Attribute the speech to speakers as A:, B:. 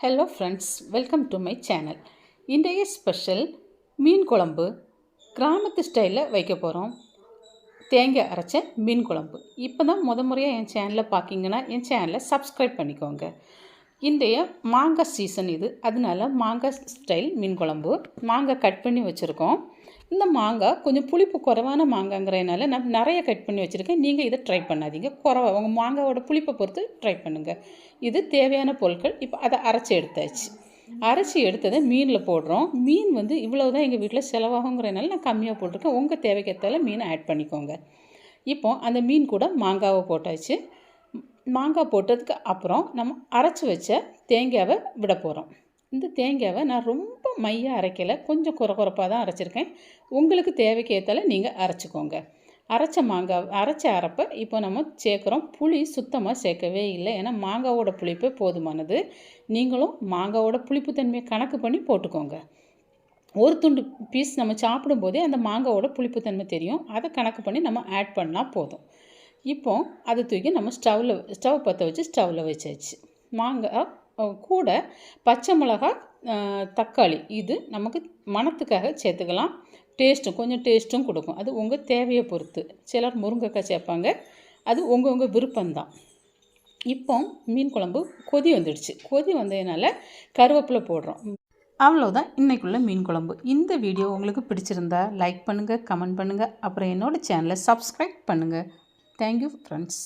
A: Hello friends, welcome to my channel. இன்றைய special மீன் குழம்பு கிராமத்து ஸ்டைலில் வைக்க போகிறோம். தேங்காய் அரைச்ச மீன் குழம்பு. இப்போ தான் முறையாக என் சேனலில் பார்க்கிங்கன்னா என் சேனலை சப்ஸ்கிரைப் பண்ணிக்கோங்க. இன்றைய மாங்காய் சீசன் இது, அதனால மாங்காய் ஸ்டைல் மீன் குழம்பு. மாங்காய் கட் பண்ணி வச்சுருக்கோம். இந்த மாங்காய் கொஞ்சம் புளிப்பு குறைவான மாங்காங்கிறதுனால நான் நிறைய கட் பண்ணி வச்சுருக்கேன். நீங்கள் இதை ட்ரை பண்ணாதீங்க, குறைவா உங்கள் மாங்காயோட புளிப்பை பொறுத்து ட்ரை பண்ணுங்கள். இது தேவையான பொருட்கள். இப்போ அதை அரைச்சி எடுத்தாச்சு. அரைச்சி எடுத்ததை மீனில் போடுறோம். மீன் இவ்வளோ தான் எங்கள் வீட்டில் செலவாகுங்கிறதுனால நான் கம்மியாக போட்டிருக்கேன். உங்கள் தேவைக்கேற்றால மீனை ஆட் பண்ணிக்கோங்க. இப்போ அந்த மீன் கூட மாங்காவை போட்டாச்சு. மாங்காய் போட்டதுக்கு அப்புறம் நம்ம அரைச்சி வச்ச தேங்காவை விட போகிறோம். இந்த தேங்காவை நான் ரொம்ப மையாக அரைக்கலை, கொஞ்சம் குறப்பாக தான் அரைச்சிருக்கேன். உங்களுக்கு தேவைக்கு ஏற்றால நீங்கள் அரைச்சிக்கோங்க. அரைச்ச அரைப்பை இப்போ நம்ம சேர்க்குறோம். புளி சுத்தமாக சேர்க்கவே இல்லை, ஏன்னா மாங்காவோட புளிப்பு போதுமானது. நீங்களும் மாங்காவோட புளிப்பு தன்மையை கணக்கு பண்ணி போட்டுக்கோங்க. ஒரு துண்டு பீஸ் நம்ம சாப்பிடும்போதே அந்த மாங்காவோட புளிப்பு தன்மை தெரியும். அதை கணக்கு பண்ணி நம்ம ஆட் பண்ணால் போதும். இப்போ அதை தூக்கி நம்ம ஸ்டவ் பற்ற வச்சு ஸ்டவ்வில் வச்சாச்சு. மாங்காய் கூட பச்சை மிளகாய், தக்காளி இது நமக்கு மணத்துக்காக சேர்த்துக்கலாம். கொஞ்சம் டேஸ்ட்டும் கொடுக்கும். அது உங்கள் தேவையை பொறுத்து. சிலர் முருங்கைக்காய் சேர்ப்பாங்க, அது உங்கள் விருப்பம்தான். இப்போ மீன் குழம்பு கொதி வந்துடுச்சு. கொதி வந்ததுனால கருவேப்பிலை போடுறோம். அவ்வளோதான் இன்றைக்குள்ள மீன் குழம்பு. இந்த வீடியோ உங்களுக்கு பிடிச்சிருந்தா லைக் பண்ணுங்கள், கமெண்ட் பண்ணுங்கள், அப்புறம் என்னோடய சேனலை சப்ஸ்கிரைப் பண்ணுங்கள். Thank you friends.